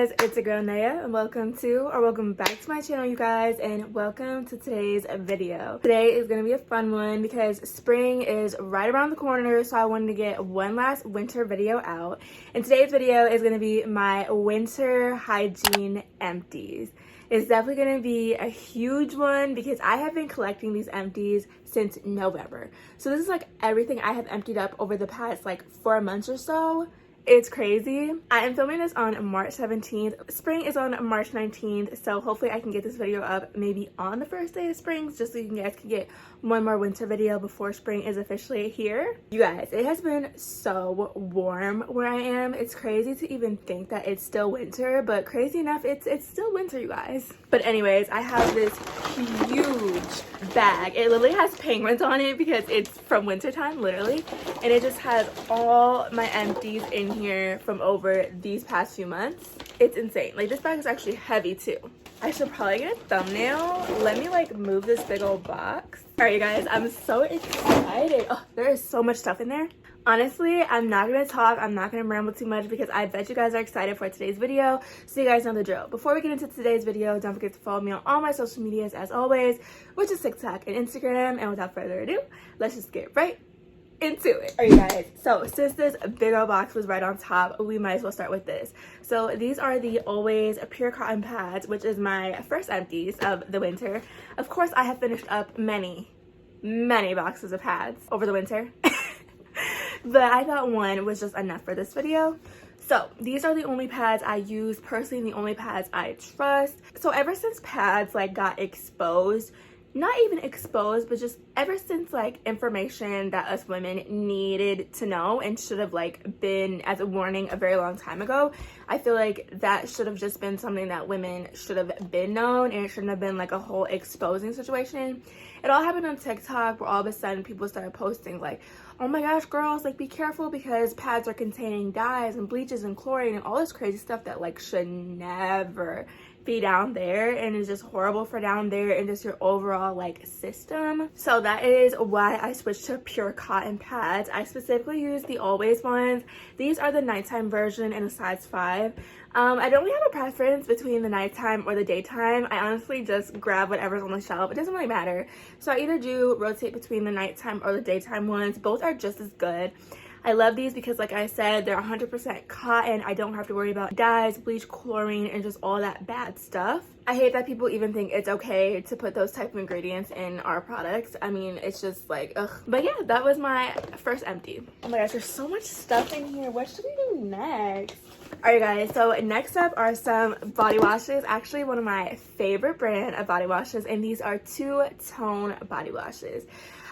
guys, it's your girl Naya and welcome back to my channel, you guys, and welcome to today's video. Today is going to be a fun one because spring is right around the corner, so I wanted to get one last winter video out. And today's video is going to be my winter hygiene empties. It's definitely going to be a huge one because I have been collecting these empties since November. So this is like everything I have emptied up over the past like 4 months or so. It's crazy. I am filming this on March 17th. Spring is on March 19th, so hopefully I can get this video up maybe on the first day of spring, just so you guys can get one more winter video before spring is officially here. You guys, it has been so warm where I am. It's crazy to even think that it's still winter, but crazy enough, it's still winter, you guys. But anyways, I have this huge bag. It literally has penguins on it because it's from winter time, literally, and it just has all my empties in here from over these past few months. It's insane. Like, this bag is actually heavy too. I should probably get a thumbnail. Let me like move this big old box. All right, you guys, I'm so excited. Oh, there is so much stuff in there. Honestly, I'm not gonna talk, I'm not gonna ramble too much because I bet you guys are excited for today's video, so you guys know the drill. Before we get into today's video, don't forget to follow me on all my social medias as always, which is TikTok and Instagram. And without further ado, let's just get right into it. All right, guys, so since this big old box was right on top, we might as well start with this. So these are the Always Pure Cotton pads, which is my first empties of the winter. Of course, I have finished up many boxes of pads over the winter. But I thought one was just enough for this video. So these are the only pads I use personally, the only pads I trust. So ever since pads like got exposed, not even exposed, but just ever since like information that us women needed to know and should have like been as a warning a very long time ago, I feel like that should have just been something that women should have been known, and it shouldn't have been like a whole exposing situation. It all happened on TikTok where all of a sudden people started posting like, oh my gosh, girls, like be careful because pads are containing dyes and bleaches and chlorine and all this crazy stuff that like should never be down there, and it's just horrible for down there and just your overall like system. So that is why I switched to pure cotton pads. I specifically use the Always ones. These are the nighttime version in a size 5. I don't really have a preference between the nighttime or the daytime. I honestly just grab whatever's on the shelf. It doesn't really matter. So I either do rotate between the nighttime or the daytime ones. Both are just as good. I love these because, like I said, they're 100% cotton. I don't have to worry about dyes, bleach, chlorine, and just all that bad stuff. I hate that people even think it's okay to put those type of ingredients in our products. I mean, it's just like, ugh. But yeah, that was my first empty. Oh my gosh, there's so much stuff in here. What should we do next? Alright guys, so next up are some body washes. Actually, one of my favorite brand of body washes, and these are 2-tone body washes.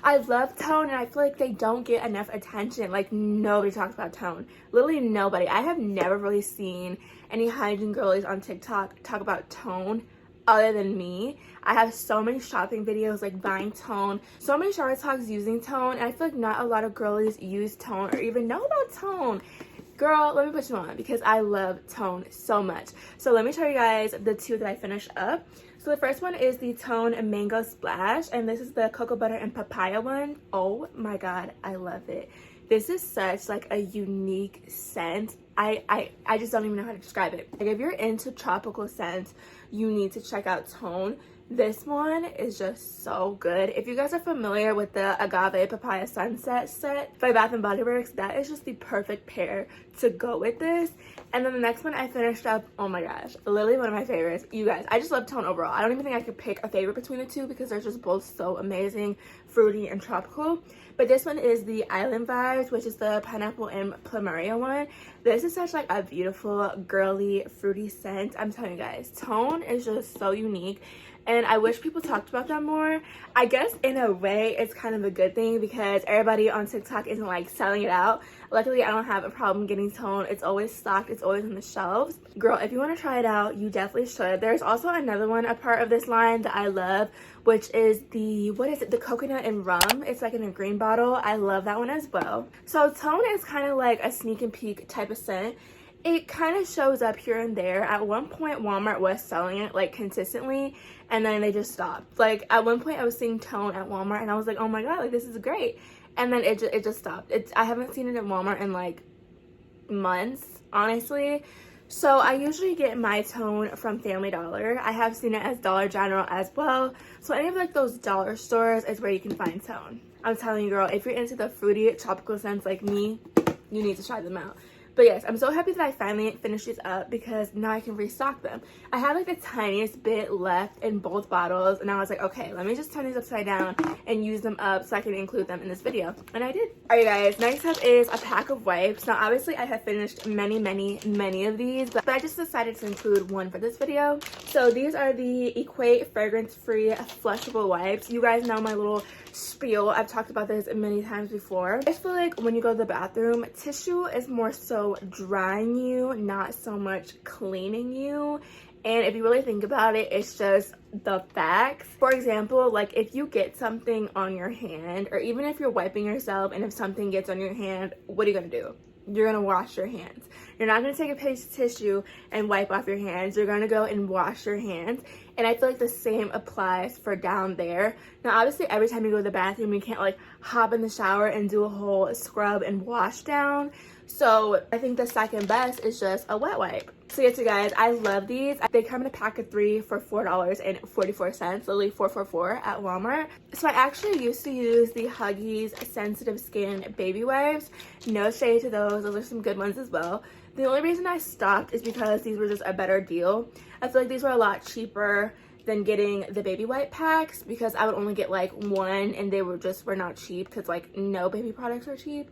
I love tone, and I feel like they don't get enough attention. Like, nobody talks about tone. Literally nobody. I have never really seen any hygiene girlies on TikTok talk about tone other than me. I have so many shopping videos like buying tone, so many shower talks using tone, and I feel like not a lot of girlies use tone or even know about tone. Girl, let me put you on because I love tone so much. So let me show you guys the two that I finished up. So the first one is the Tone Mango Splash, and this is the cocoa butter and papaya one. Oh my god, I love it. This is such like a unique scent. I just don't even know how to describe it. Like, if you're into tropical scents, you need to check out Tone. This one is just so good. If you guys are familiar with the Agave Papaya Sunset set by Bath & Body Works, that is just the perfect pair to go with this. And then the next one I finished up, oh my gosh, literally one of my favorites. You guys, I just love Tone overall. I don't even think I could pick a favorite between the two because they're just both so amazing, fruity and tropical. But this one is the Island Vibes, which is the pineapple and plumeria one. This is such like a beautiful, girly, fruity scent. I'm telling you guys, Tone is just so unique. And I wish people talked about that more. I guess in a way it's kind of a good thing because everybody on TikTok isn't like selling it out. Luckily, I don't have a problem getting Tone. It's always stocked. It's always on the shelves. Girl, if you want to try it out, you definitely should. There's also another one, a part of this line that I love, which is the, what is it? The coconut and rum. It's like in a green bottle. I love that one as well. So Tone is kind of like a sneak and peek type of scent. It kind of shows up here and there. At one point, Walmart was selling it like consistently, and then they just stopped. Like, at one point I was seeing Tone at Walmart and I was like, oh my god, like this is great. And then it just stopped. I haven't seen it at Walmart in like months, honestly. So I usually get my tone from Family Dollar. I have seen it as Dollar General as well. So any of like those dollar stores is where you can find tone. I'm telling you, girl, if you're into the fruity tropical scents like me, you need to try them out. But yes, I'm so happy that I finally finished these up because now I can restock them. I had like the tiniest bit left in both bottles, and I was like, okay, let me just turn these upside down and use them up so I can include them in this video. And I did. Alright guys, next up is a pack of wipes. Now obviously I have finished many of these, but I just decided to include one for this video. So these are the Equate fragrance-free flushable wipes. You guys know my little spiel. I've talked about this many times before. I just feel like when you go to the bathroom, tissue is more so drying you, not so much cleaning you. And if you really think about it, it's just the facts. For example, like if you get something on your hand, or even if you're wiping yourself and if something gets on your hand, what are you gonna do? You're gonna wash your hands. You're not gonna take a piece of tissue and wipe off your hands. You're gonna go and wash your hands. And I feel like the same applies for down there. Now obviously every time you go to the bathroom, you can't like hop in the shower and do a whole scrub and wash down. So I think the second best is just a wet wipe. So yes, you guys, I love these. They come in a pack of 3 for $4.44, literally $4.44 at Walmart. So I actually used to use the Huggies Sensitive Skin baby wipes. No shade to those are some good ones as well. The only reason I stopped is because these were just a better deal. I feel like these were a lot cheaper than getting the baby wipe packs because I would only get like one, and they were not cheap because like no baby products are cheap.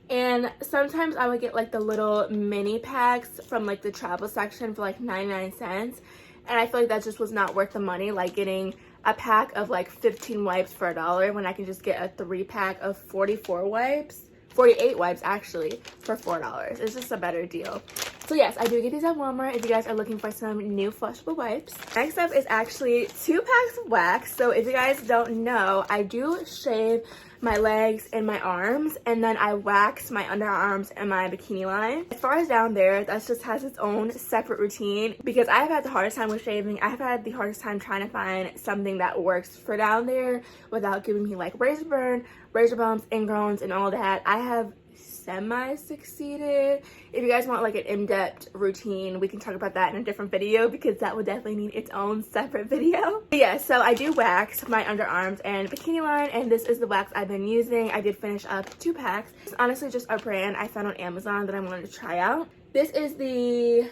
And sometimes I would get like the little mini packs from like the travel section for like 99 cents. And I feel like that just was not worth the money, like getting a pack of like 15 wipes for $1 when I can just get a 3-pack of 48 wipes actually for $4. It's just a better deal. So yes, I do get these at Walmart if you guys are looking for some new flushable wipes. Next up is actually 2 packs of wax. So if you guys don't know, I do shave my legs and my arms, and then I wax my underarms and my bikini line. As far as down there, that just has its own separate routine because I have had the hardest time with shaving. I have had the hardest time trying to find something that works for down there without giving me like razor burn, razor bumps, ingrowns, and all that. I have semi-succeeded. If you guys want like an in-depth routine, we can talk about that in a different video because that would definitely need its own separate video. But yeah, so I do wax my underarms and bikini line, and this is the wax I've been using. I did finish up 2 packs. It's honestly just a brand I found on Amazon that I wanted to try out. This is the,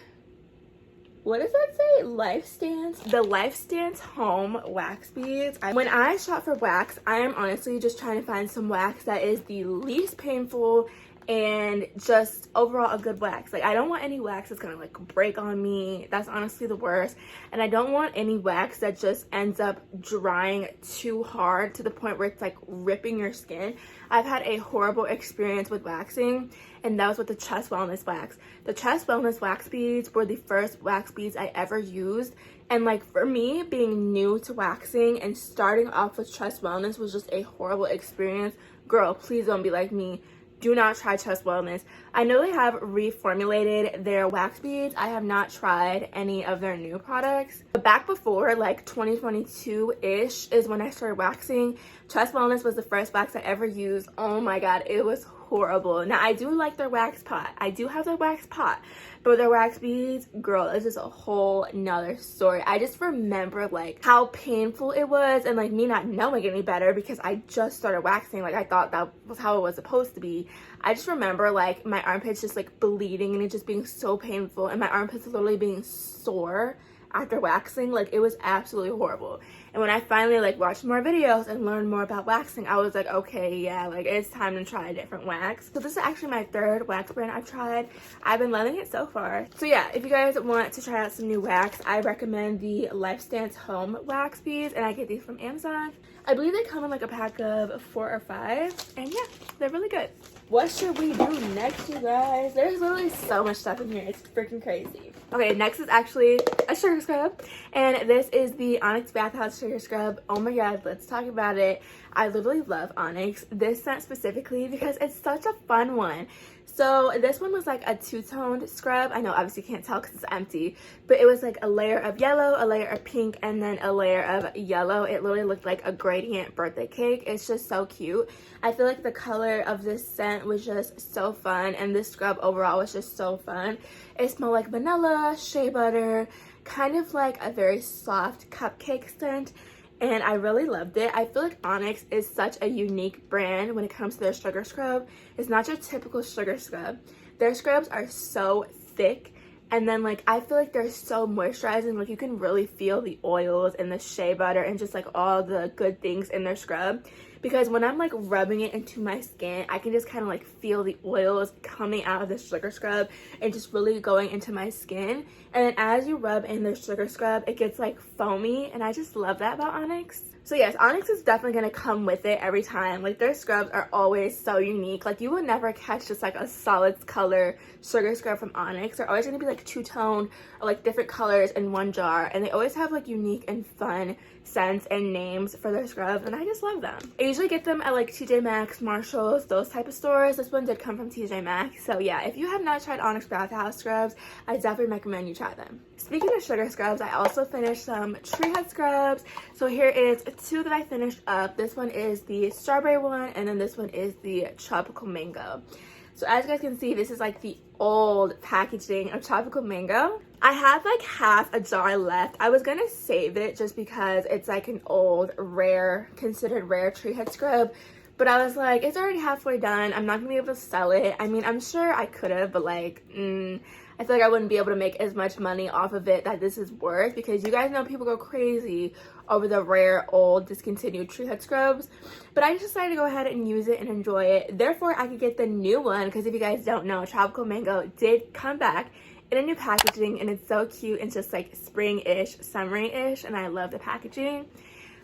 what does that say? LifeStance. The LifeStance Home Wax Beads. When I shop for wax, I am honestly just trying to find some wax that is the least painful and just overall a good wax. Like I don't want any wax that's gonna like break on me. That's honestly the worst. And I don't want any wax that just ends up drying too hard to the point where it's like ripping your skin. I've had a horrible experience with waxing, and that was with the Chest Wellness wax. The Chest Wellness wax beads were the first wax beads I ever used. And like for me, being new to waxing and starting off with Chest Wellness was just a horrible experience. Girl, please don't be like me. Do not try Chest Wellness. I know they have reformulated their wax beads. I have not tried any of their new products. But back before like 2022-ish is when I started waxing. Chest Wellness was the first wax I ever used. Oh my god, it was horrible. Now I do like their wax pot. I do have their wax pot. But their wax beads, girl, it's just a whole nother story. I just remember like how painful it was, and like me not knowing any better because I just started waxing. Like I thought that was how it was supposed to be. I just remember like my armpits just like bleeding and it just being so painful, and my armpits literally being sore after waxing. Like it was absolutely horrible. And when I finally like watched more videos and learned more about waxing, I was like, okay, yeah, like it's time to try a different wax. So this is actually my 3rd wax brand I've tried. I've been loving it so far. So yeah, if you guys want to try out some new wax, I recommend the LifeStance Home Wax Beads, and I get these from Amazon. I believe they come in like a pack of 4 or 5, and yeah, they're really good. What should we do next, you guys? There's literally so much stuff in here. It's freaking crazy. Okay, next is actually a sugar scrub, and this is the Onyx Bathhouse Sugar sugar scrub. Oh my god, let's talk about it. I literally love Onyx, this scent specifically, because it's such a fun one. So this one was like a two-toned scrub. I know obviously you can't tell because it's empty, but it was like a layer of yellow, a layer of pink, and then a layer of yellow. It literally looked like a gradient birthday cake. It's just so cute. I feel like the color of this scent was just so fun, and this scrub overall was just so fun. It smelled like vanilla, shea butter, kind of like a very soft cupcake scent, and I really loved it. I feel like Onyx is such a unique brand when it comes to their sugar scrub. It's not your typical sugar scrub. Their scrubs are so thick, and then like I feel like they're so moisturizing. Like you can really feel the oils and the shea butter and just like all the good things in their scrub, because when I'm like rubbing it into my skin, I can just kind of like feel the oils coming out of the sugar scrub and just really going into my skin. And then as you rub in the sugar scrub, it gets like foamy, and I just love that about Onyx. So yes, Onyx is definitely going to come with it every time. Like their scrubs are always so unique. Like you will never catch just like a solid color sugar scrub from Onyx. They're always going to be like two-tone or like different colors in one jar, and they always have like unique and fun scents and names for their scrubs, and I just love them. I usually get them at like TJ Maxx, Marshalls, those type of stores. This one did come from TJ Maxx. So yeah, if you have not tried Onyx Bathhouse scrubs, I definitely recommend you try them. Speaking of sugar scrubs, I also finished some tree hut scrubs. So here is two that I finished up. This one is the strawberry one, and then this one is the tropical mango. So as you guys can see, this is like the old packaging of tropical mango. I have like half a jar left. I was gonna save it just because it's like an old, rare, considered rare tree hut scrub, but I was like, it's already halfway done. I'm not gonna be able to sell it. I mean, I'm sure I could have, but like, I feel like I wouldn't be able to make as much money off of it that this is worth, because you guys know people go crazy over the rare, old, discontinued tree hut scrubs. But I just decided to go ahead and use it and enjoy it. Therefore, I could get the new one, because if you guys don't know, tropical mango did come back in a new packaging, and it's so cute and just like spring-ish, summery-ish, and I love the packaging.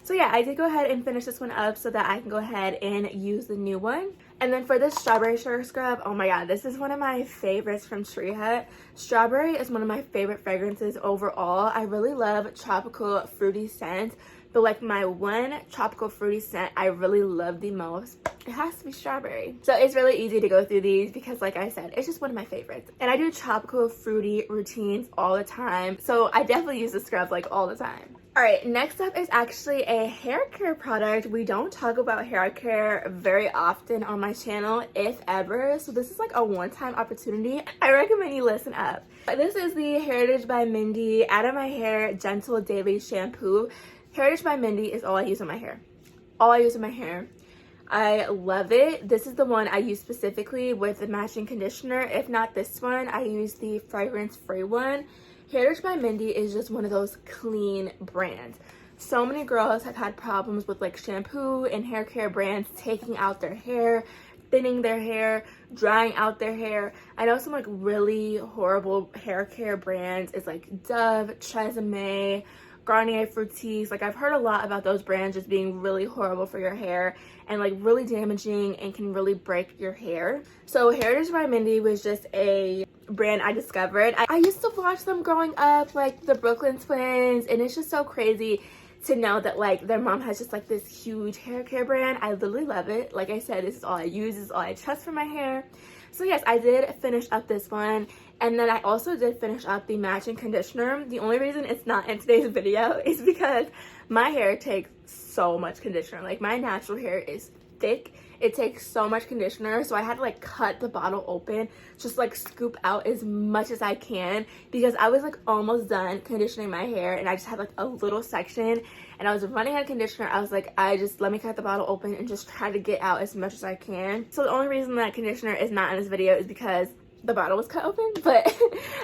So yeah, I did go ahead and finish this one up so that I can go ahead and use the new one. And then for this strawberry sugar scrub, oh my god, this is one of my favorites from Tree Hut. Strawberry is one of my favorite fragrances overall. I really love tropical fruity scents, but like my one tropical fruity scent I really love the most, it has to be strawberry. So it's really easy to go through these because like I said, it's just one of my favorites. And I do tropical fruity routines all the time, so I definitely use the scrub like all the time. Alright, next up is actually a hair care product. We don't talk about hair care very often on my channel, if ever. So this is like a one-time opportunity. I recommend you listen up. This is the Heritage by Mindy Out of My Hair Gentle Daily Shampoo. Heritage by Mindy is all I use on my hair. All I use on my hair. I love it. This is the one I use specifically with the matching conditioner. If not this one, I use the fragrance-free one. Heritage by Mindy is just one of those clean brands. So many girls have had problems with like shampoo and hair care brands taking out their hair, thinning their hair, drying out their hair. I know some like really horrible hair care brands is like Dove, Tresemme, Garnier Fructis. Like I've heard a lot about those brands just being really horrible for your hair and like really damaging and can really break your hair. So Heritage by Mindy was just a brand I discovered. I used to watch them growing up, like the Brooklyn Twins, and it's just so crazy to know that like their mom has just like this huge hair care brand. I literally love it. Like I said, this is all I use, this is all I trust for my hair. So yes, I did finish up this one, and then I also did finish up the matching conditioner. The only reason it's not in today's video is because my hair takes so much conditioner. Like my natural hair is thick. It takes so much conditioner, so I had to like cut the bottle open, just like scoop out as much as I can, because I was like almost done conditioning my hair and I just had like a little section and I was running out of conditioner. I was like, let me cut the bottle open and just try to get out as much as I can. So the only reason that conditioner is not in this video is because the bottle was cut open, but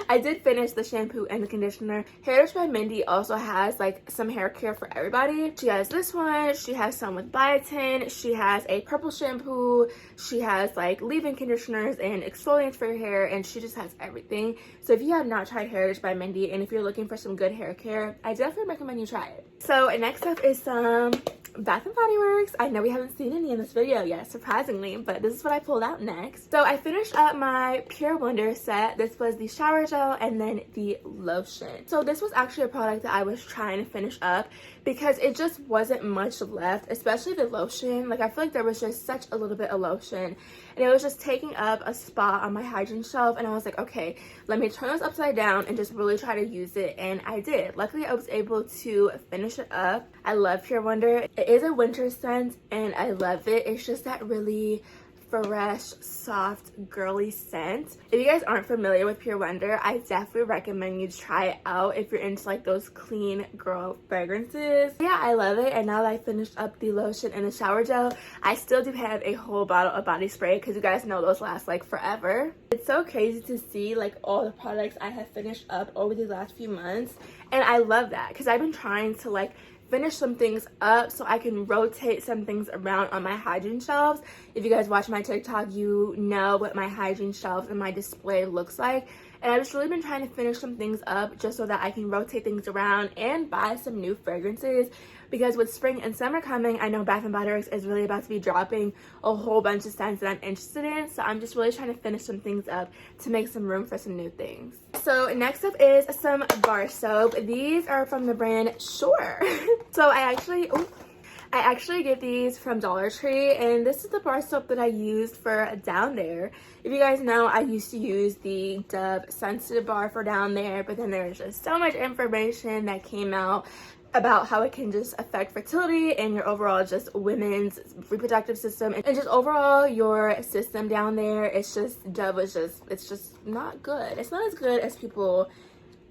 I did finish the shampoo and the conditioner. Heritage by Mindy also has like some hair care for everybody. She has this one, she has some with biotin, she has a purple shampoo, she has like leave-in conditioners and exfoliants for your hair, and she just has everything. So if you have not tried Heritage by Mindy and if you're looking for some good hair care, I definitely recommend you try it. So next up is some Bath and Body Works. I know we haven't seen any in this video yet, surprisingly, but this is what I pulled out next. So I finished up my Pure Wonder set. This was the shower gel and then the lotion. So this was actually a product that I was trying to finish up because it just wasn't much left, especially the lotion. Like, I feel like there was just such a little bit of lotion and it was just taking up a spot on my hygiene shelf, and I was like, okay, let me turn this upside down and just really try to use it, and I did. Luckily, I was able to finish it up. I love Pure Wonder. It is a winter scent and I love it. It's just that really fresh, soft, girly scent. If you guys aren't familiar with Pure Wonder, I definitely recommend you try it out if you're into like those clean girl fragrances. Yeah, I love it. And now that I finished up the lotion and the shower gel, I still do have a whole bottle of body spray because you guys know those last like forever. It's so crazy to see like all the products I have finished up over the last few months, and I love that because I've been trying to like finish some things up so I can rotate some things around on my hygiene shelves. If you guys watch my TikTok, you know what my hygiene shelves and my display looks like. And I've just really been trying to finish some things up just so that I can rotate things around and buy some new fragrances. Because with spring and summer coming, I know Bath and Body Works is really about to be dropping a whole bunch of scents that I'm interested in. So I'm just really trying to finish some things up to make some room for some new things. So next up is some bar soap. These are from the brand Sure. So I actually get these from Dollar Tree, and this is the bar soap that I used for down there. If you guys know, I used to use the Dove Sensitive Bar for down there, but then there was just so much information that came out about how it can just affect fertility and your overall just women's reproductive system and just overall your system down there. It's just, Dove was just, it's just not good. It's not as good as people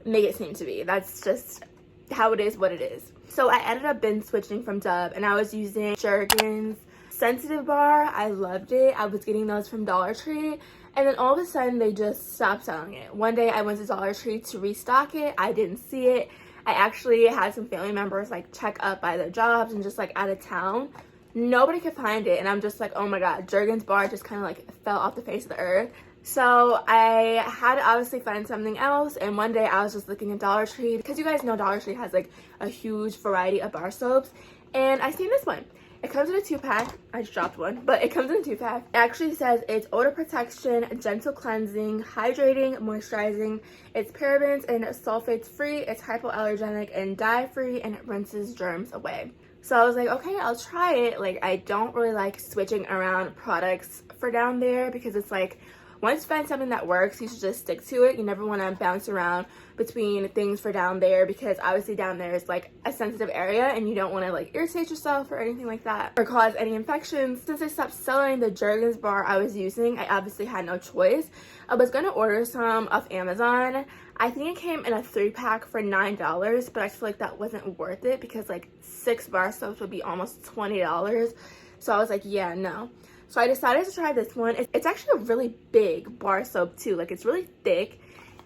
make it seem to be. That's just how it is, what it is. So I ended up binge switching from Dove, and I was using Jergens Sensitive Bar. I loved it. I was getting those from Dollar Tree, and then all of a sudden they just stopped selling it. One day I went to Dollar Tree to restock it. I didn't see it. I actually had some family members like check up by their jobs and just like out of town. Nobody could find it, and I'm just like, oh my god, Jergens Bar just kind of like fell off the face of the earth. So I had to obviously find something else, and one day I was just looking at Dollar Tree because you guys know Dollar Tree has like a huge variety of bar soaps, and I seen this one. It comes in a 2-pack. I just dropped one, but it comes in a 2-pack. It actually says it's odor protection, gentle cleansing, hydrating, moisturizing. It's parabens and sulfates free. It's hypoallergenic and dye free, and it rinses germs away. So I was like, okay, I'll try it. Like, I don't really like switching around products for down there because it's like, once you find something that works, you should just stick to it. You never want to bounce around between things for down there because obviously down there is like a sensitive area and you don't want to like irritate yourself or anything like that or cause any infections. Since I stopped selling the Jergens bar I was using, I obviously had no choice. I was going to order some off Amazon. I think it came in a 3-pack for $9, but I feel like that wasn't worth it because like 6 bar soaps would be almost $20. So I was like, yeah, no. So I decided to try this one. It's actually a really big bar soap too. Like, it's really thick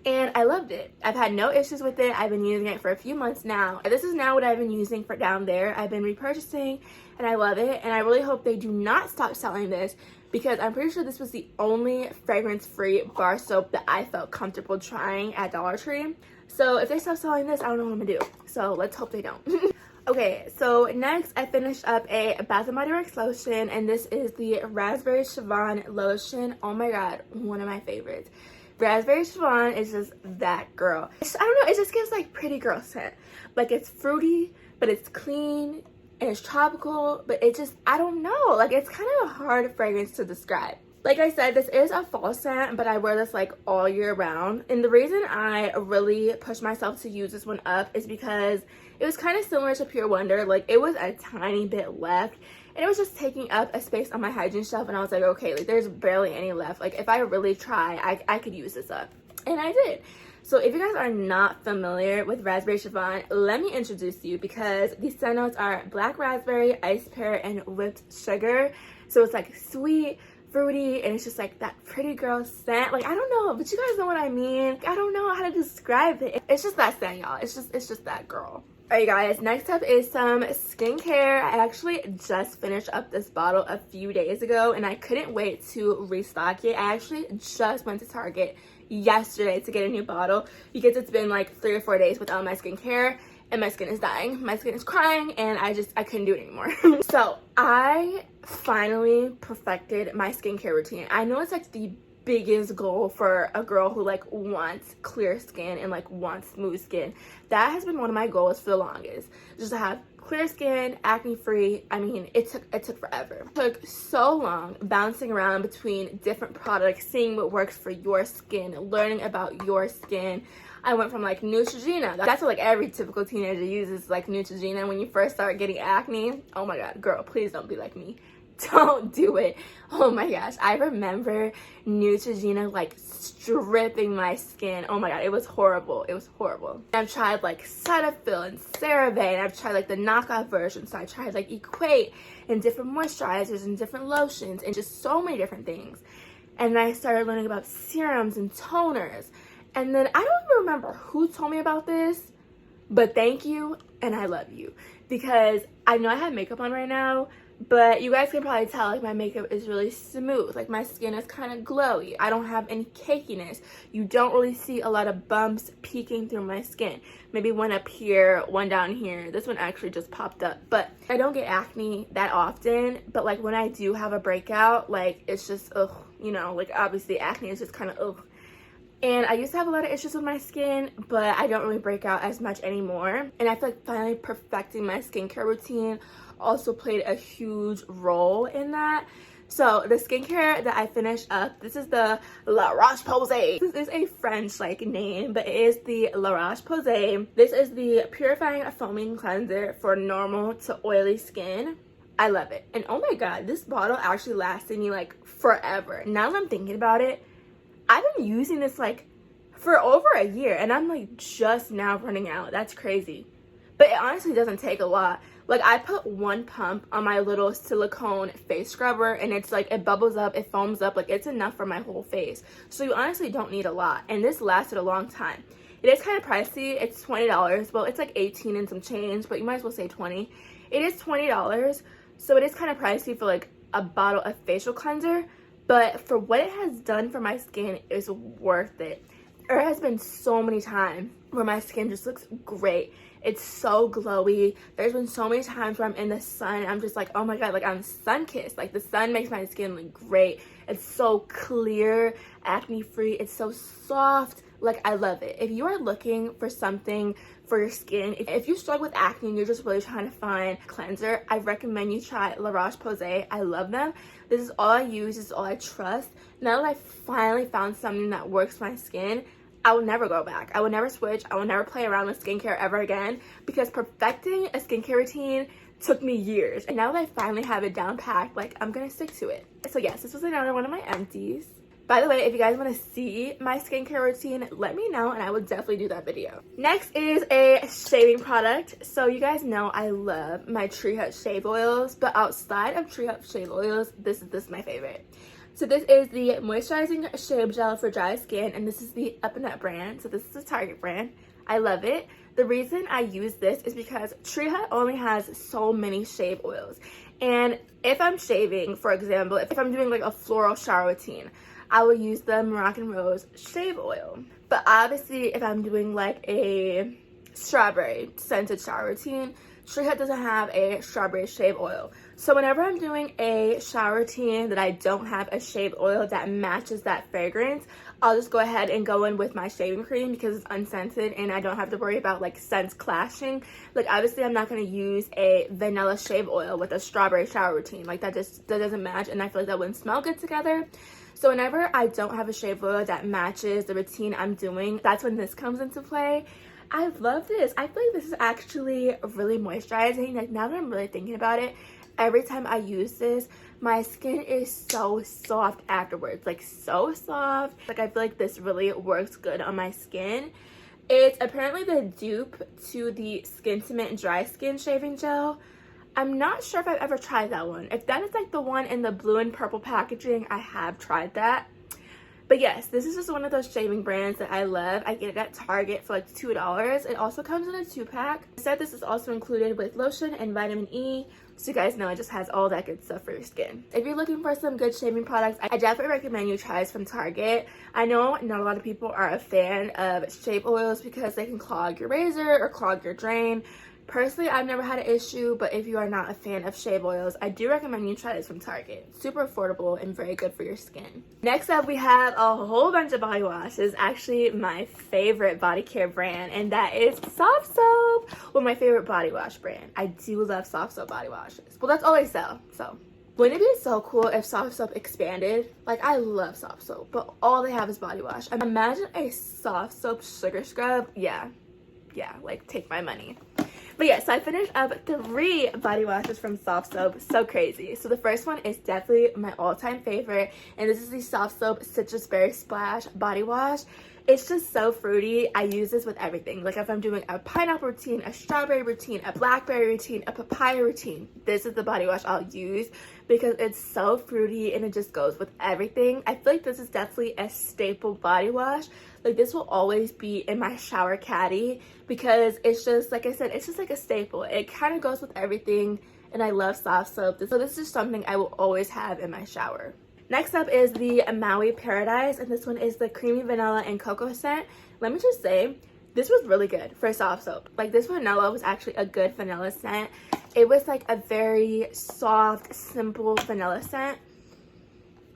and I loved it. I've had no issues with it. I've been using it for a few months now. This is now what I've been using for down there. I've been repurchasing and I love it. And I really hope they do not stop selling this because I'm pretty sure this was the only fragrance-free bar soap that I felt comfortable trying at Dollar Tree. So if they stop selling this, I don't know what I'm gonna do. So let's hope they don't. Okay, so next I finished up a Bath & Body Works lotion, and this is the Raspberry Chiffon lotion. Oh my god, one of my favorites. Raspberry Chiffon is just that girl. I don't know, it just gives like pretty girl scent. Like, it's fruity, but it's clean, and it's tropical, but it just, I don't know. Like, it's kind of a hard fragrance to describe. Like I said, this is a fall scent, but I wear this like all year round. And the reason I really pushed myself to use this one up is because it was kind of similar to Pure Wonder. Like, it was a tiny bit left and it was just taking up a space on my hygiene shelf, and I was like, okay, like there's barely any left. Like, if I really try, I could use this up, and I did. So if you guys are not familiar with Raspberry Chiffon, let me introduce you because the scent notes are black raspberry, ice pear, and whipped sugar. So it's like sweet, fruity, and it's just like that pretty girl scent. Like, I don't know, but you guys know what I mean. I don't know how to describe it. It's just that scent, y'all. It's just that girl. Alright guys, next up is some skincare. I actually just finished up this bottle a few days ago and I couldn't wait to restock it. I actually just went to Target yesterday to get a new bottle because it's been like 3 or 4 days without my skincare, and my skin is dying. My skin is crying, and I couldn't do it anymore. So I finally perfected my skincare routine. I know it's like the biggest goal for a girl who like wants clear skin and like wants smooth skin. That has been one of my goals for the longest, just to have clear skin, acne free. I mean, it took forever. It took so long bouncing around between different products, seeing what works for your skin, learning about your skin. I went from like Neutrogena, that's what like every typical teenager uses, like Neutrogena when you first start getting acne. Oh my god, girl, please don't be like me. Don't do it. Oh my gosh, I remember Neutrogena like stripping my skin. Oh my god, it was horrible. It was horrible. I've tried like Cetaphil and CeraVe, and I've tried like the knockoff version. So I tried like Equate and different moisturizers and different lotions and just so many different things. And then I started learning about serums and toners. And then I don't even remember who told me about this, but thank you and I love you, because I know I have makeup on right now, but you guys can probably tell like my makeup is really smooth. Like my skin is kind of glowy. I don't have any cakiness. You don't really see a lot of bumps peeking through my skin. Maybe one up here, one down here. This one actually just popped up. But I don't get acne that often. But like when I do have a breakout, like it's just ugh, you know, like obviously acne is just kind of ugh. And I used to have a lot of issues with my skin, but I don't really break out as much anymore. And I feel like finally perfecting my skincare routine also played a huge role in that. So the skincare that I finished up, this is the La Roche-Posay. This is a French like name, but it is the La Roche-Posay. This is the purifying foaming cleanser for normal to oily skin. I love it. And oh my god, this bottle actually lasted me like forever. Now that I'm thinking about it, I've been using this like for over a year, and I'm like just now running out. That's crazy. But it honestly doesn't take a lot. Like I put one pump on my little silicone face scrubber, and it's like it bubbles up, it foams up, like it's enough for my whole face. So you honestly don't need a lot, and this lasted a long time. It is kind of pricey. It's $20. Well, it's like 18 and some change, but you might as well say 20. It is $20, so it is kind of pricey for like a bottle of facial cleanser. But for what it has done for my skin, it's worth it. There has been so many times where my skin just looks great. It's so glowy. There's been so many times where I'm in the sun and I'm just like, oh my god, like I'm sun-kissed. Like the sun makes my skin look great. It's so clear, acne-free. It's so soft. Like I love it. If you are looking for something for your skin, if you struggle with acne and you're just really trying to find a cleanser, I recommend you try La Roche-Posay. I love them. This is all I use. This is all I trust. Now that I finally found something that works for my skin, I will never go back. I will never switch. I will never play around with skincare ever again, because perfecting a skincare routine took me years. And now that I finally have it down packed, like I'm gonna stick to it. So yes, this was another one of my empties. By the way, if you guys want to see my skincare routine, let me know and I will definitely do that video. Next is a shaving product. So you guys know I love my Tree Hut shave oils, but outside of Tree Hut shave oils, this is my favorite. So this is the moisturizing shave gel for dry skin, and this is the Up and Up brand. So this is a Target brand. I love it. The reason I use this is because Tree Hut only has so many shave oils. And if I'm shaving, for example, if I'm doing like a floral shower routine, I will use the Moroccan Rose shave oil. But obviously, if I'm doing like a strawberry scented shower routine, Tree Hut doesn't have a strawberry shave oil. So whenever I'm doing a shower routine that I don't have a shave oil that matches that fragrance, I'll just go ahead and go in with my shaving cream because it's unscented and I don't have to worry about like scents clashing. Like obviously I'm not going to use a vanilla shave oil with a strawberry shower routine. Like that doesn't match, and I feel like that wouldn't smell good together. So whenever I don't have a shave oil that matches the routine I'm doing, that's when this comes into play. I love this. I feel like this is actually really moisturizing. Like now that I'm really thinking about it, every time I use this, my skin is so soft afterwards. Like so soft. Like I feel like this really works good on my skin. It's apparently the dupe to the Skintimate Dry Skin Shaving Gel. I'm not sure if I've ever tried that one. If that is like the one in the blue and purple packaging, I have tried that. But yes, this is just one of those shaving brands that I love. I get it at Target for like $2. It also comes in a 2-pack. I said this is also included with lotion and vitamin E, so you guys know it just has all that good stuff for your skin. If you're looking for some good shaving products, I definitely recommend you try this from Target. I know not a lot of people are a fan of shave oils because they can clog your razor or clog your drain. Personally, I've never had an issue, but if you are not a fan of shave oils, I do recommend you try this from Target. Super affordable and very good for your skin. Next up, we have a whole bunch of body washes. Actually, my favorite body care brand, and that is Softsoap. Well, my favorite body wash brand. I do love Softsoap body washes. Well, that's all they sell, so. Wouldn't it be so cool if Softsoap expanded? Like, I love Softsoap, but all they have is body wash. Imagine a Softsoap sugar scrub. Yeah, like, take my money. But yeah, so I finished up 3 body washes from Softsoap. So crazy. So the first one is definitely my all-time favorite, and this is the Softsoap Citrus Berry Splash Body Wash. It's just so fruity. I use this with everything. Like if I'm doing a pineapple routine, a strawberry routine, a blackberry routine, a papaya routine, this is the body wash I'll use because it's so fruity and it just goes with everything. I feel like this is definitely a staple body wash. Like this will always be in my shower caddy because it's just, like I said, it's just like a staple. It kind of goes with everything, and I love Softsoap. So this is something I will always have in my shower. Next up is the Maui Paradise, and this one is the creamy vanilla and cocoa scent. Let me just say, this was really good for Softsoap. Like this vanilla was actually a good vanilla scent. It was like a very soft, simple vanilla scent.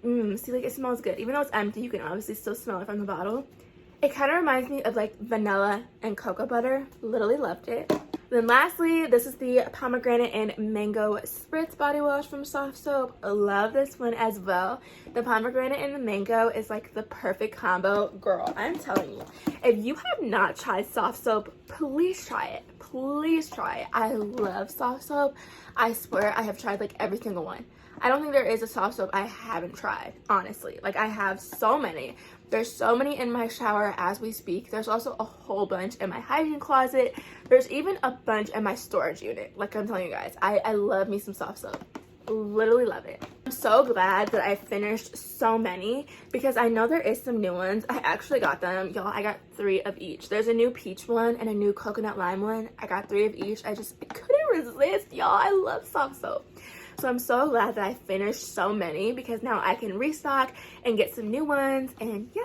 See, like it smells good. Even though it's empty, you can obviously still smell it from the bottle. It kind of reminds me of like vanilla and cocoa butter. Literally loved it. Then lastly, this is the pomegranate and mango spritz body wash from Softsoap. I love this one as well. The pomegranate and the mango is like the perfect combo. Girl, I'm telling you, if you have not tried Softsoap, please try it. Please try it. I love Softsoap. I swear I have tried like every single one. I don't think there is a Softsoap I haven't tried, honestly. Like I have so many. There's so many in my shower as we speak. There's also a whole bunch in my hygiene closet. There's even a bunch in my storage unit. Like I'm telling you guys, I love me some Softsoap. Literally love it. I'm so glad that I finished so many because I know there is some new ones. I actually got them. Y'all, I got 3 of each. There's a new peach one and a new coconut lime one. I got 3 of each. I couldn't resist, y'all. I love Softsoap. So I'm so glad that I finished so many because now I can restock and get some new ones, and yeah.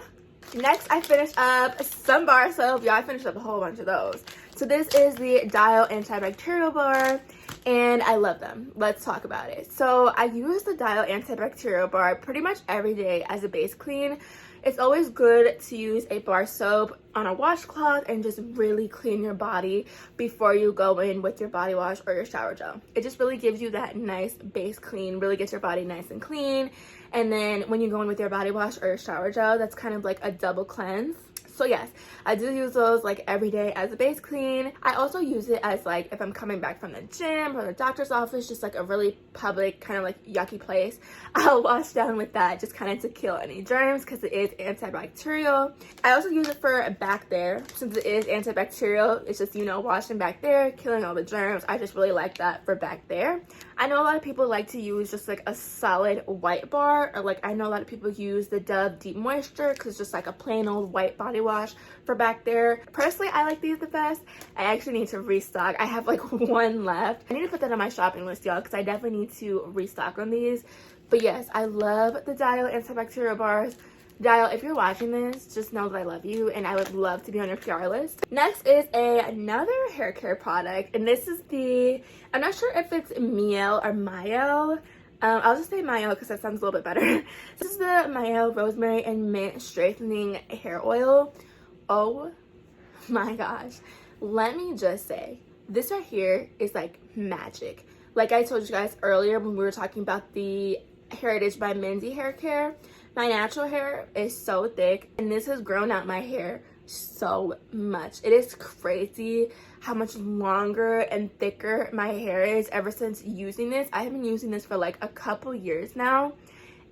Next, I finished up some bar soap. Yeah, I finished up a whole bunch of those. So this is the Dial Antibacterial Bar, and I love them. Let's talk about it. So I use the Dial Antibacterial Bar pretty much every day as a base clean. It's always good to use a bar soap on a washcloth and just really clean your body before you go in with your body wash or your shower gel. It just really gives you that nice base clean, really gets your body nice and clean. And then when you go in with your body wash or your shower gel, that's kind of like a double cleanse. So yes, I do use those like every day as a base clean. I also use it as like if I'm coming back from the gym or the doctor's office, just like a really public kind of like yucky place, I'll wash down with that just kind of to kill any germs because it is antibacterial. I also use it for back there since it is antibacterial. It's just, you know, washing back there, killing all the germs. I just really like that for back there. I know a lot of people like to use just like a solid white bar, or like I know a lot of people use the Dove Deep Moisture because it's just like a plain old white body wash for back there. Personally, I like these the best. I actually need to restock. I have like 1 left. I need to put that on my shopping list, y'all, because I definitely need to restock on these. But yes, I love the Dial Antibacterial Bars. Dial, if you're watching this, just know that I love you and I would love to be on your PR list. Next is another hair care product, and this is the, I'm not sure if it's Miel or Miel. I'll just say Miel because that sounds a little bit better. This is the Miel Rosemary and Mint Strengthening Hair Oil. Oh my gosh. Let me just say, this right here is like magic. Like I told you guys earlier when we were talking about the Heritage by Mindy hair care, my natural hair is so thick and this has grown out my hair so much. It is crazy how much longer and thicker my hair is ever since using this. I have been using this for like a couple years now,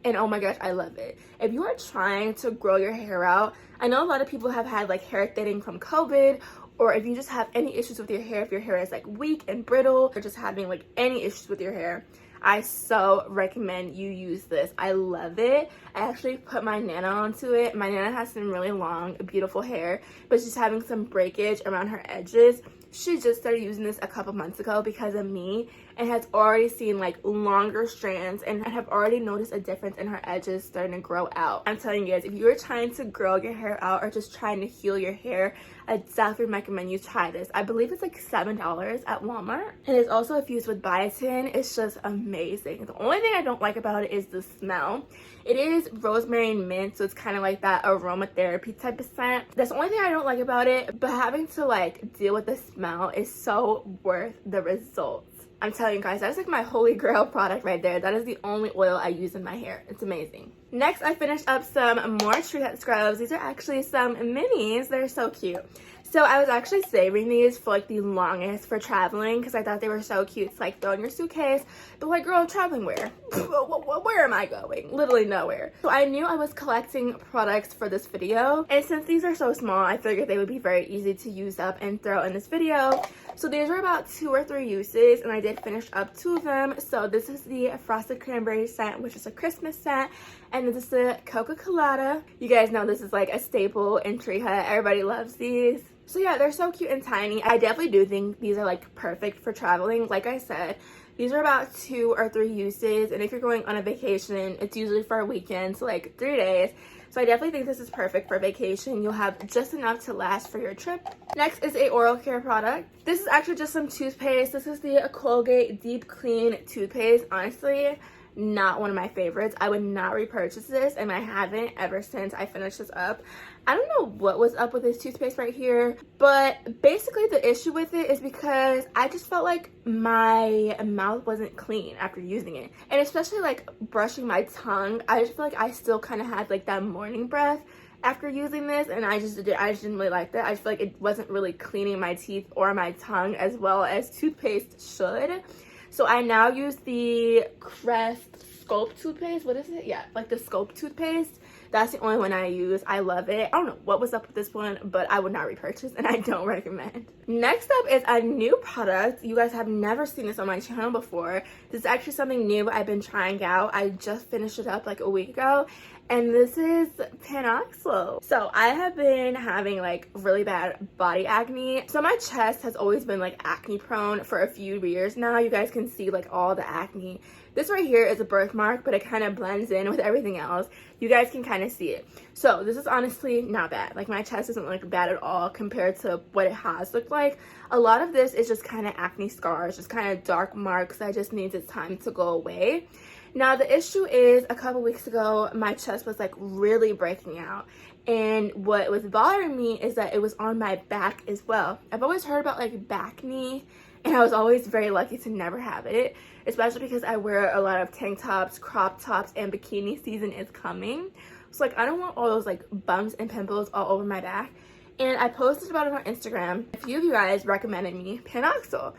and oh my gosh, I love it. If you are trying to grow your hair out, I know a lot of people have had like hair thinning from COVID, or if you just have any issues with your hair, if your hair is like weak and brittle, or just having like any issues with your hair, I so recommend you use this. I love it. I actually put my Nana onto it. My Nana has some really long, beautiful hair, but she's having some breakage around her edges. She just started using this a couple months ago because of me and has already seen like longer strands and have already noticed a difference in her edges starting to grow out. I'm telling you guys, if you're trying to grow your hair out or just trying to heal your hair, I definitely recommend you try this. I believe it's like $7 at Walmart. And it's also infused with biotin. It's just amazing. The only thing I don't like about it is the smell. It is rosemary and mint, so it's kind of like that aromatherapy type of scent. That's the only thing I don't like about it, but having to like deal with the smell is so worth the results. I'm telling you guys, that's like my holy grail product right there. That is the only oil I use in my hair. It's amazing. Next, I finished up some more True Hut scrubs. These are actually some minis. They're so cute. So I was actually saving these for like the longest for traveling because I thought they were so cute to like throw in your suitcase. But like, girl, traveling where? Where am I going? Literally nowhere. So I knew I was collecting products for this video. And since these are so small, I figured they would be very easy to use up and throw in this video. So these are about 2 or 3 uses and I did finish up 2 of them. So this is the Frosted Cranberry scent, which is a Christmas scent. And this is the Coco Colada. You guys know this is like a staple in Tree Hut. Everybody loves these. So yeah, they're so cute and tiny. I definitely do think these are like perfect for traveling. Like I said, these are about 2 or 3 uses. And if you're going on a vacation, it's usually for a weekend, so like 3 days. So I definitely think this is perfect for vacation. You'll have just enough to last for your trip. Next is a oral care product. This is actually just some toothpaste. This is the Colgate Deep Clean toothpaste. Honestly, not one of my favorites. I would not repurchase this, and I haven't ever since I finished this up. I don't know what was up with this toothpaste right here, but basically the issue with it is because I just felt like my mouth wasn't clean after using it, and especially like brushing my tongue, I just feel like I still kind of had like that morning breath after using this, and I just didn't really like that. I just feel like it wasn't really cleaning my teeth or my tongue as well as toothpaste should. So I now use the Crest Sculpt toothpaste. What is it? Yeah, like the Sculpt toothpaste. That's the only one I use. I love it. I don't know what was up with this one, but I would not repurchase and I don't recommend. Next up is a new product. You guys have never seen this on my channel before. This is actually something new I've been trying out. I just finished it up like a week ago. And this is Panoxyl. So I have been having like really bad body acne. So my chest has always been like acne prone for a few years now. You guys can see like all the acne. This right here is a birthmark, but it kind of blends in with everything else. You guys can kind of see it. So this is honestly not bad. Like my chest isn't like bad at all compared to what it has looked like. A lot of this is just kind of acne scars, just kind of dark marks that just needs its time to go away. Now the issue is a couple weeks ago my chest was like really breaking out, and what was bothering me is that it was on my back as well. I've always heard about like back knee, and I was always very lucky to never have it, especially because I wear a lot of tank tops, crop tops, and bikini season is coming. So like I don't want all those like bumps and pimples all over my back. And I posted about it on Instagram. A few of you guys recommended me Panoxyl,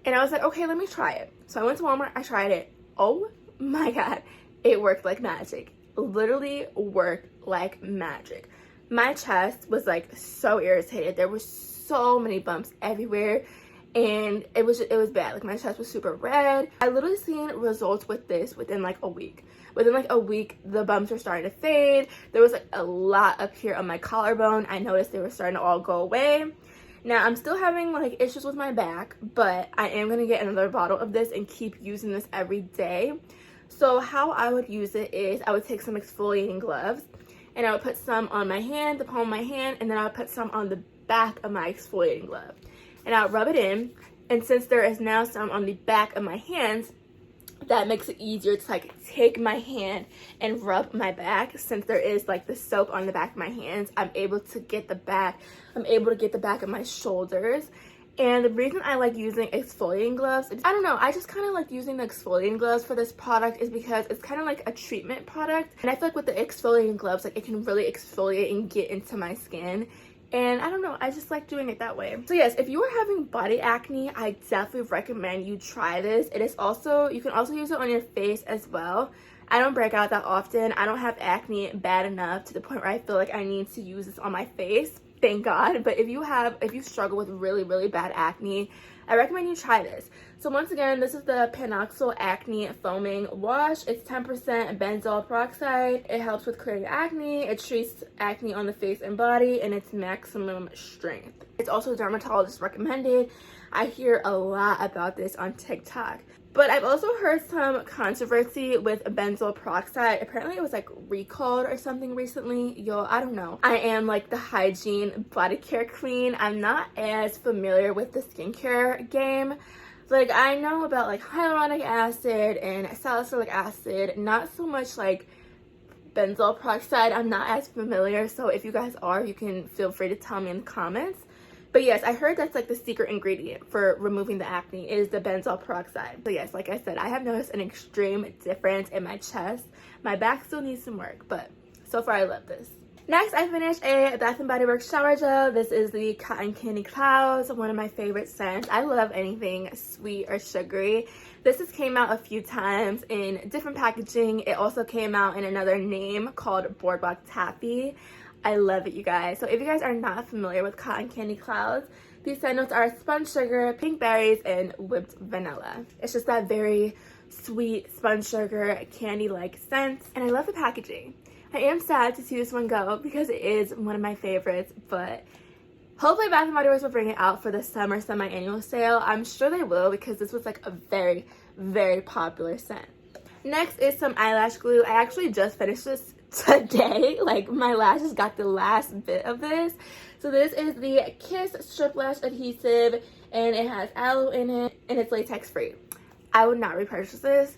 and I was like, okay, let me try it. So I went to Walmart, I tried it. Oh my god, it worked like magic. Literally worked like magic. My chest was like so irritated. There were so many bumps everywhere, and it was bad. Like my chest was super red. I literally seen results with this within like a week. Within like a week, the bumps were starting to fade. There was like a lot up here on my collarbone. I noticed they were starting to all go away. Now I'm still having like issues with my back, but I am gonna get another bottle of this and keep using this every day. So how I would use it is I would take some exfoliating gloves and I would put some on my hand, the palm of my hand, and then I would put some on the back of my exfoliating glove. And I would rub it in, and since there is now some on the back of my hands, that makes it easier to like take my hand and rub my back. Since there is like the soap on the back of my hands, I'm able to get the back of my shoulders. And the reason I like using exfoliating gloves, I don't know, I just kind of like using the exfoliating gloves for this product is because it's kind of like a treatment product. And I feel like with the exfoliating gloves, like it can really exfoliate and get into my skin. And I don't know, I just like doing it that way. So yes, if you are having body acne, I definitely recommend you try this. It is also, you can also use it on your face as well. I don't break out that often. I don't have acne bad enough to the point where I feel like I need to use this on my face. Thank God. But if you struggle with really bad acne, I recommend you try this. So once again, this is the Panoxyl Acne Foaming Wash. It's 10% benzoyl peroxide. It helps with clearing acne. It treats acne on the face and body, and it's maximum strength. It's also dermatologist recommended. I hear a lot about this on TikTok. But I've also heard some controversy with benzoyl peroxide. Apparently it was like recalled or something recently. Yo, I don't know. I am like the hygiene body care queen. I'm not as familiar with the skincare game. Like, I know about like hyaluronic acid and salicylic acid, not so much like benzoyl peroxide. I'm not as familiar, so if you guys are, you can feel free to tell me in the comments. But yes, I heard that's like the secret ingredient for removing the acne is the benzoyl peroxide. So yes, like I said, I have noticed an extreme difference in my chest. My back still needs some work, but so far I love this. Next, I finished a Bath & Body Works shower gel. This is the Cotton Candy Clouds, one of my favorite scents. I love anything sweet or sugary. This has came out a few times in different packaging. It also came out in another name called Boardwalk Taffy. I love it, you guys. So if you guys are not familiar with Cotton Candy Clouds, these scent notes are sponge sugar, pink berries, and whipped vanilla. It's just that very sweet sponge sugar candy-like scent, and I love the packaging. I am sad to see this one go because it is one of my favorites, but hopefully Bath & Body Works will bring it out for the summer semi-annual sale. I'm sure they will because this was like a very, very popular scent. Next is some eyelash glue. I actually just finished this today. Like, my lashes got the last bit of this. So this is the Kiss Strip Lash Adhesive, and it has aloe in it, and it's latex free. I would not repurchase this.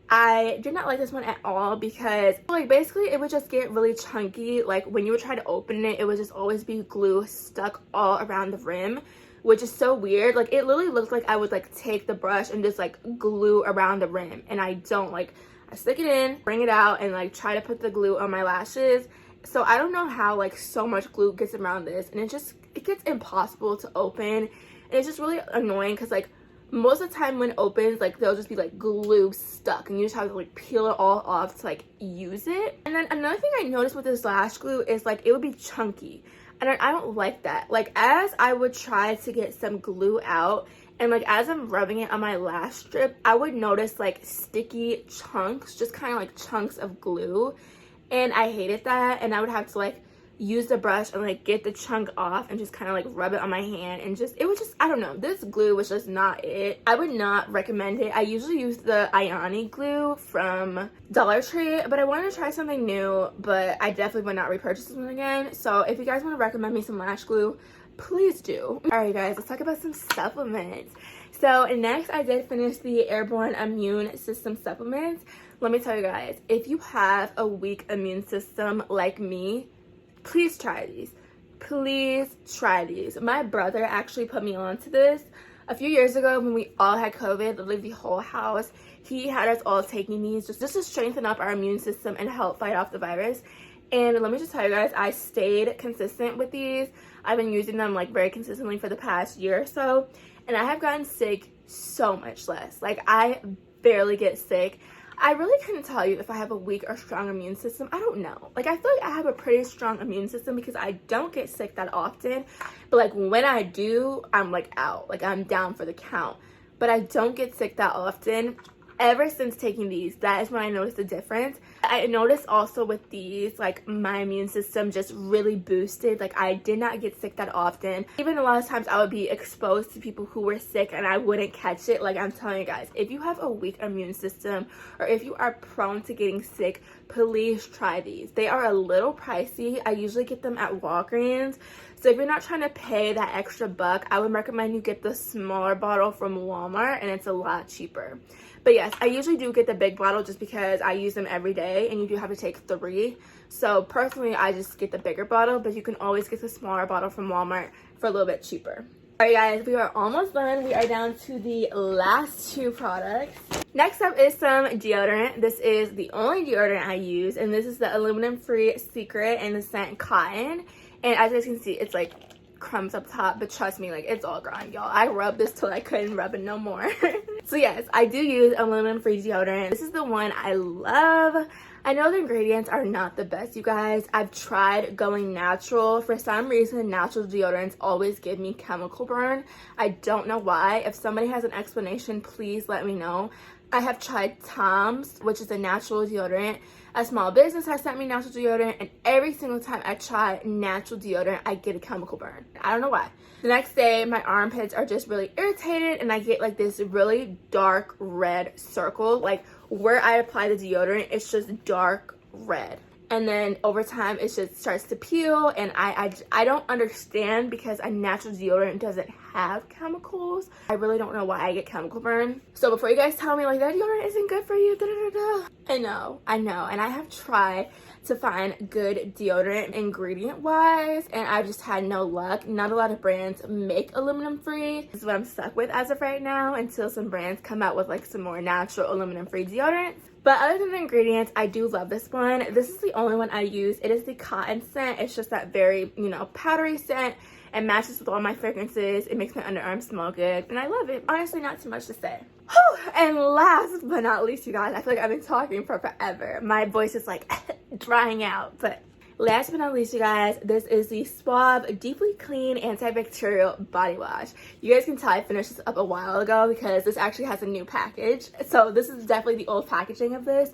I did not like this one at all because like basically it would just get really chunky. Like when you would try to open it, it would just always be glue stuck all around the rim, which is so weird. Like it literally looked like I would like take the brush and just like glue around the rim, and I don't. Like I stick it in, bring it out, and like try to put the glue on my lashes. So I don't know how like so much glue gets around this, and it gets impossible to open, and it's just really annoying because like most of the time when it opens, like there'll just be like glue stuck, and you just have to like peel it all off to like use it. And then another thing I noticed with this lash glue is like it would be chunky, and I don't like that. Like as I would try to get some glue out, and like as I'm rubbing it on my lash strip, I would notice like sticky chunks, just kind of like chunks of glue, and I hated that. And I would have to like use the brush and like get the chunk off and just kind of like rub it on my hand, and just it was just, I don't know, this glue was just not it. I would not recommend it. I usually use the Ioni glue from Dollar Tree, but I wanted to try something new, but I definitely would not repurchase this one again. So if you guys want to recommend me some lash glue, please do. All right guys, let's talk about some supplements. So next, I did finish the Airborne Immune System supplements. Let me tell you guys, if you have a weak immune system like me, please try these. Please try these. My brother actually put me on to this a few years ago when we all had COVID, literally the whole house. He had us all taking these just to strengthen up our immune system and help fight off the virus. And let me just tell you guys, I stayed consistent with these. I've been using them like very consistently for the past year or so, and I have gotten sick so much less. Like I barely get sick. I really couldn't tell you if I have a weak or strong immune system. I don't know. Like, I feel like I have a pretty strong immune system because I don't get sick that often. But, like, when I do, I'm, like, out. Like, I'm down for the count. But I don't get sick that often. Ever since taking these, that is when I noticed the difference. I noticed also with these, like, my immune system just really boosted. Like, I did not get sick that often. Even a lot of times I would be exposed to people who were sick and I wouldn't catch it. Like, I'm telling you guys, if you have a weak immune system or if you are prone to getting sick, please try these. They are a little pricey. I usually get them at Walgreens. So if you're not trying to pay that extra buck, I would recommend you get the smaller bottle from Walmart, and it's a lot cheaper. But yes, I usually do get the big bottle just because I use them every day, and you do have to take 3. So personally, I just get the bigger bottle, but you can always get the smaller bottle from Walmart for a little bit cheaper. All right, guys, we are almost done. We are down to the last 2 products. Next up is some deodorant. This is the only deodorant I use, and this is the aluminum-free Secret in the scent Cotton. And as you guys can see, it's like crumbs up top, but trust me, like, it's all gone, y'all. I rubbed this till I couldn't rub it no more. So yes, I do use aluminum free deodorant. This is the one I love. I know the ingredients are not the best, you guys. I've tried going natural. For some reason, natural deodorants always give me chemical burn. I don't know why. If somebody has an explanation, please let me know. I have tried Tom's, which is a natural deodorant. A small business has sent me natural deodorant, and every single time I try natural deodorant, I get a chemical burn. I don't know why. The next day, my armpits are just really irritated, and I get like this really dark red circle. Like where I apply the deodorant, it's just dark red. And then over time, it just starts to peel, and I don't understand because a natural deodorant doesn't have chemicals. I really don't know why I get chemical burn. So before you guys tell me like that deodorant isn't good for you, I know, and I have tried to find good deodorant ingredient wise, and I've just had no luck. Not a lot of brands make aluminum free. This is what I'm stuck with as of right now until some brands come out with like some more natural aluminum free deodorants. But other than the ingredients, I do love this one. This is the only one I use. It is the cotton scent. It's just that very, you know, powdery scent. It matches with all my fragrances. It makes my underarms smell good, and I love it. Honestly, not too much to say. Whew. And last but not least, you guys, I feel like I've been talking for forever. My voice is like drying out, but last but not least, you guys, this is the Suave Deeply Clean Antibacterial Body Wash. You guys can tell I finished this up a while ago because this actually has a new package. So this is definitely the old packaging of this,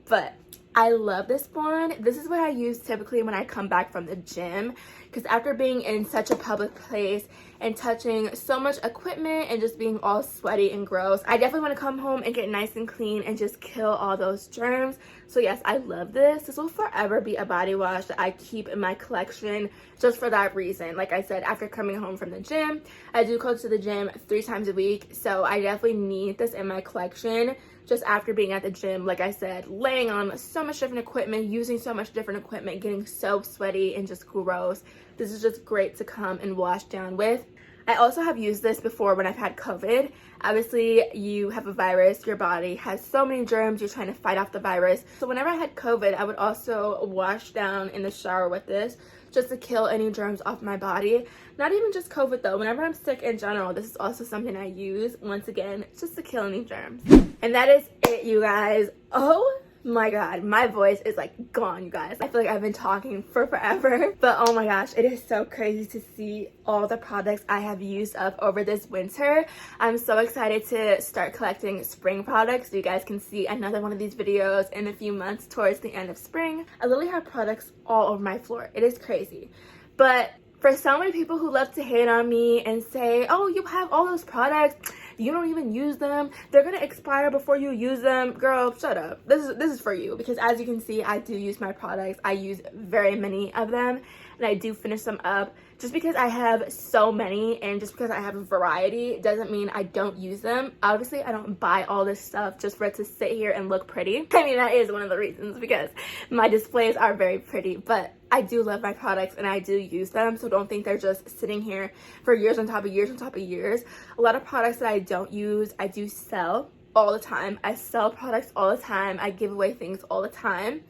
but I love this one. This is what I use typically when I come back from the gym, because after being in such a public place and touching so much equipment and just being all sweaty and gross, I definitely want to come home and get nice and clean and just kill all those germs. So yes, I love this. This will forever be a body wash that I keep in my collection just for that reason. Like I said, after coming home from the gym, I do go to the gym 3 times a week, so I definitely need this in my collection. Just after being at the gym, like I said, laying on so much different equipment, using so much different equipment, getting so sweaty and just gross. This is just great to come and wash down with. I also have used this before when I've had COVID. Obviously, you have a virus, your body has so many germs, you're trying to fight off the virus. So whenever I had COVID, I would also wash down in the shower with this just to kill any germs off my body. Not even just COVID though, whenever I'm sick in general, this is also something I use, once again, just to kill any germs. And that is it, you guys. Oh my god, my voice is like gone, you guys. I feel like I've been talking for forever, but oh my gosh, it is so crazy to see all the products I have used up over this winter. I'm so excited to start collecting spring products so you guys can see another one of these videos in a few months towards the end of spring. I literally have products all over my floor. It is crazy. But for so many people who love to hate on me and say, oh, you have all those products, you don't even use them, they're gonna expire before you use them, girl, shut up. This is for you, because as you can see, I do use my products. I use very many of them, and I do finish them up. Just because I have so many and just because I have a variety doesn't mean I don't use them. Obviously, I don't buy all this stuff just for it to sit here and look pretty. I mean, that is one of the reasons, because my displays are very pretty, but I do love my products and I do use them, so don't think they're just sitting here for years on top of years on top of years. A lot of products that I don't use, I do sell all the time. I sell products all the time. I give away things all the time.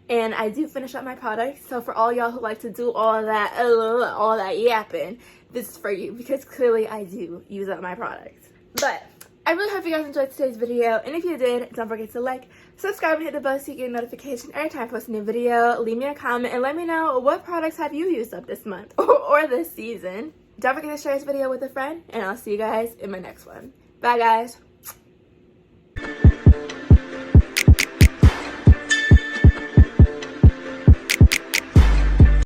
And I do finish up my products. So for all y'all who like to do all that yapping, this is for you, because clearly I do use up my products. But I really hope you guys enjoyed today's video, and if you did, don't forget to like, subscribe, and hit the bell so you get a notification every time I post a new video. Leave me a comment and let me know what products have you used up this month or this season. Don't forget to share this video with a friend, and I'll see you guys in my next one. Bye guys.